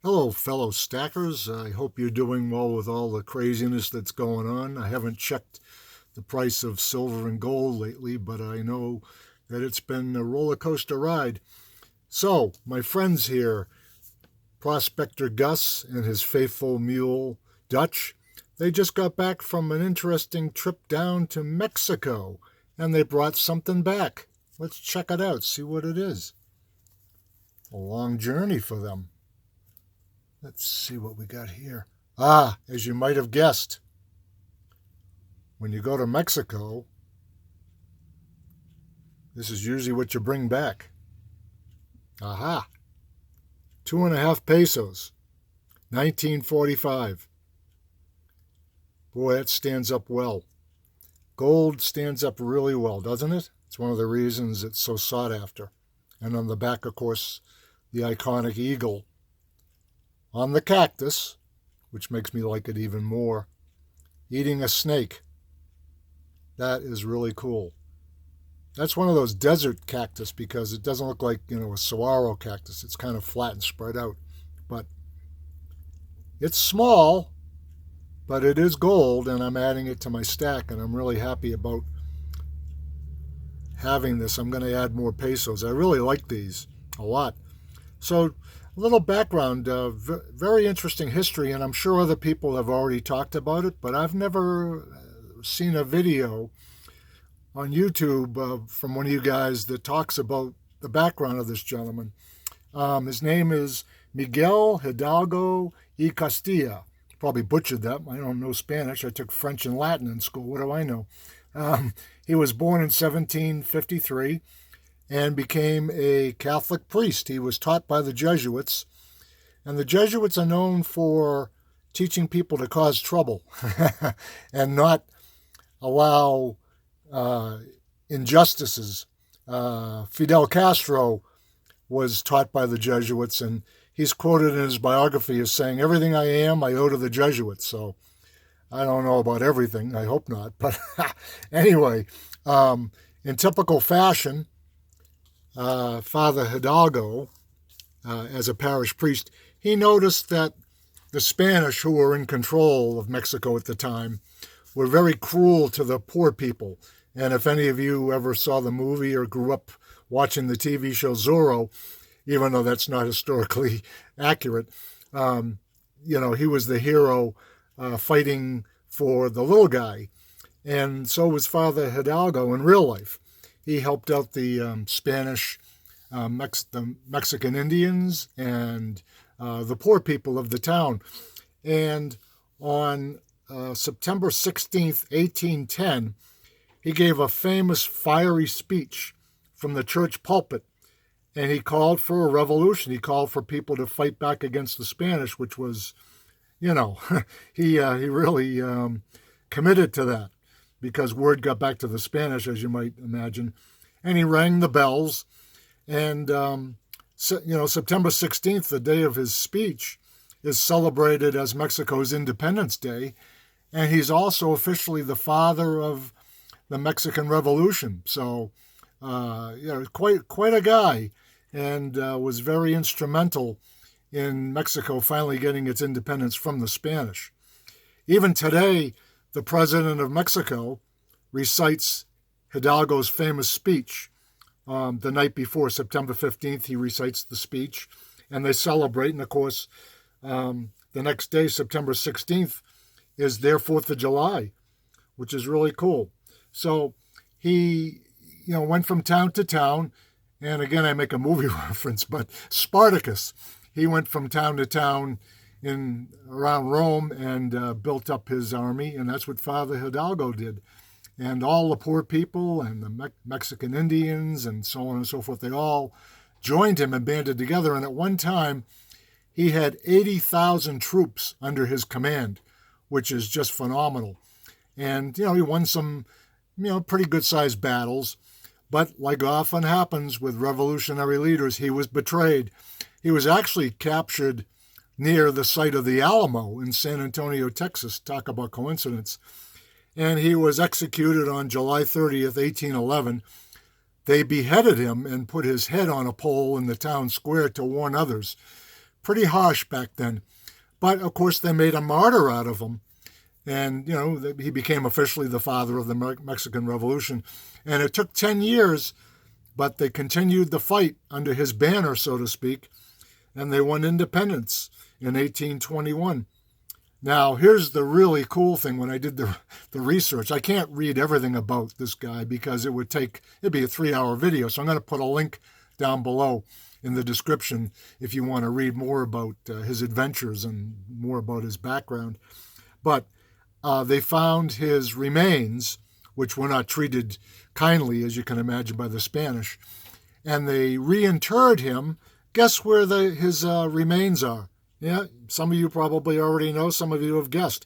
Hello, fellow stackers. I hope you're doing well with all the craziness that's going on. I haven't checked the price of silver and gold lately, but I know that it's been a roller coaster ride. So, my friends here, Prospector Gus and his faithful mule, Dutch, they just got back from an interesting trip down to Mexico, and they brought something back. Let's check it out, see what it is. A long journey for them. Let's see what we got here. As you might have guessed, when you go to Mexico, this is usually what you bring back. Aha! 2.5 pesos, 1945. Boy, that stands up well. Gold stands up really well, doesn't it? It's one of the reasons it's so sought after. And on the back, of course, the iconic eagle. On the cactus, which makes me like it even more, eating a snake. That is really cool. That's one of those desert cactus because it doesn't look like, a saguaro cactus. It's kind of flat and spread out. But it's small, but it is gold, and I'm adding it to my stack, and I'm really happy about having this. I'm going to add more pesos. I really like these a lot. So, a little background, very interesting history, and I'm sure other people have already talked about it, but I've never seen a video on YouTube from one of you guys that talks about the background of this gentleman. His name is Miguel Hidalgo y Castilla. Probably butchered that. I don't know Spanish. I took French and Latin in school. What do I know? He was born in 1753. And became a Catholic priest. He was taught by the Jesuits, and the Jesuits are known for teaching people to cause trouble and not allow injustices. Fidel Castro was taught by the Jesuits, and he's quoted in his biography as saying, "Everything I am, I owe to the Jesuits." So I don't know about everything. I hope not. But anyway, in typical fashion, Father Hidalgo, as a parish priest, he noticed that the Spanish, who were in control of Mexico at the time, were very cruel to the poor people. And if any of you ever saw the movie or grew up watching the TV show Zorro, even though that's not historically accurate, he was the hero fighting for the little guy. And so was Father Hidalgo in real life. He helped out the Spanish, the Mexican Indians, and the poor people of the town. And on September 16th, 1810, he gave a famous fiery speech from the church pulpit. And he called for a revolution. He called for people to fight back against the Spanish, which was, he really committed to that, because word got back to the Spanish, as you might imagine. And he rang the bells. And, September 16th, the day of his speech, is celebrated as Mexico's Independence Day. And he's also officially the father of the Mexican Revolution. So, quite a guy, and was very instrumental in Mexico finally getting its independence from the Spanish. Even today, the president of Mexico recites Hidalgo's famous speech. The night before, September 15th, he recites the speech, and they celebrate. And, of course, the next day, September 16th, is their 4th of July, which is really cool. So he, went from town to town. And, again, I make a movie reference, but Spartacus, he went from town to town around Rome and built up his army, and that's what Father Hidalgo did. And all the poor people and the Mexican Indians and so on and so forth, they all joined him and banded together. And at one time, he had 80,000 troops under his command, which is just phenomenal. And, he won some, pretty good-sized battles. But like often happens with revolutionary leaders, he was betrayed. He was actually captured near the site of the Alamo in San Antonio, Texas. Talk about coincidence. And he was executed on July 30th, 1811. They beheaded him and put his head on a pole in the town square to warn others. pretty harsh back then. But, of course, they made a martyr out of him. And, he became officially the father of the Mexican Revolution. And it took 10 years, but they continued the fight under his banner, so to speak, and they won independence in 1821. Now, here's the really cool thing when I did the research. I can't read everything about this guy because it'd be a 3-hour video. So I'm going to put a link down below in the description if you want to read more about his adventures and more about his background. But they found his remains, which were not treated kindly, as you can imagine, by the Spanish, and they reinterred him. Guess where his remains are? Yeah, some of you probably already know, some of you have guessed.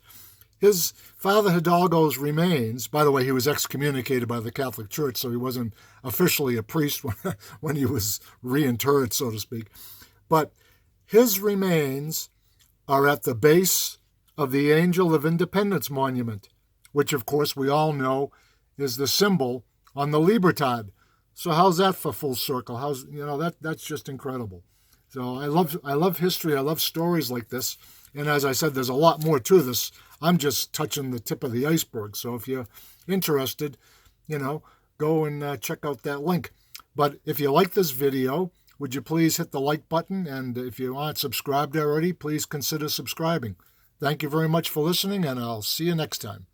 His Father Hidalgo's remains, by the way, he was excommunicated by the Catholic Church, so he wasn't officially a priest when he was reinterred, so to speak. But his remains are at the base of the Angel of Independence Monument, which, of course, we all know is the symbol on the Libertad. So how's that for full circle? That's just incredible. So I love history. I love stories like this. And as I said, there's a lot more to this. I'm just touching the tip of the iceberg. So if you're interested, go and check out that link. But if you like this video, would you please hit the like button? And if you aren't subscribed already, please consider subscribing. Thank you very much for listening, and I'll see you next time.